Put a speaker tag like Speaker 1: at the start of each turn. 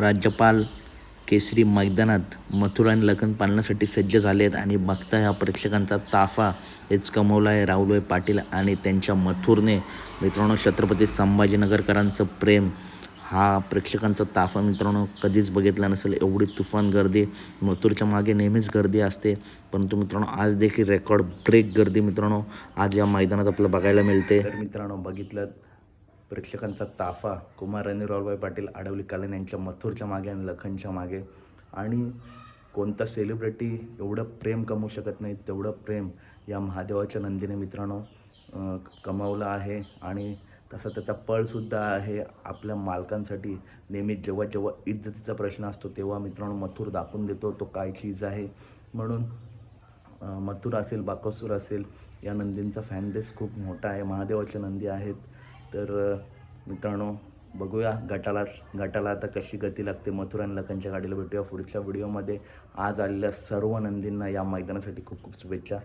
Speaker 1: राज्यपाल केसरी मैदानात मथुर आणि लखन पालण्यासाठी सज्ज झाले आहेत आणि बघता ह्या प्रेक्षकांचा ताफा हेच कमवला आहे राहुलभाई पाटील आणि त्यांच्या मथुरने. मित्रांनो, छत्रपती संभाजीनगरकरांचं प्रेम हा प्रेक्षकांचा ताफा मित्रांनो कधीच बघितला नसेल. एवढी तुफान गर्दी, मथुरच्या मागे नेहमीच गर्दी असते, परंतु मित्रांनो आज देखील रेकॉर्ड ब्रेक गर्दी मित्रांनो आज या मैदानात आपल्याला बघायला मिळते. तर मित्रांनो बघितलं प्रेक्षकांचा ताफा कुमार आणि राहुलभाई पाटील आडवली कालन यांच्या मथुरच्या मागे आणि लखनच्या मागे. आणि कोणता सेलिब्रिटी एवढं प्रेम कमवू शकत नाही तेवढं प्रेम या महादेवाच्या नंदीने मित्रांनो कमावलं आहे. आणि तसा त्याचा पळसुद्धा आहे आपल्या मालकांसाठी. नेहमी जेव्हा जेव्हा इज्जतीचा प्रश्न असतो तेव्हा मित्रांनो मथुर दाखवून देतो तो काय चीज आहे. म्हणून मथुर असेल, बाकासूर असेल, या नंदींचा फॅनबेस खूप मोठा आहे. महादेवाचे नंदी आहेत. तर मित्रांनो बघूया गटाला आता कशी गती लागते. मथुर आणि लखनच्या गाडीला भेटूया पुढच्या व्हिडिओमध्ये. आज आलेल्या सर्व नंदींना या मैदानासाठी खूप खूप शुभेच्छा.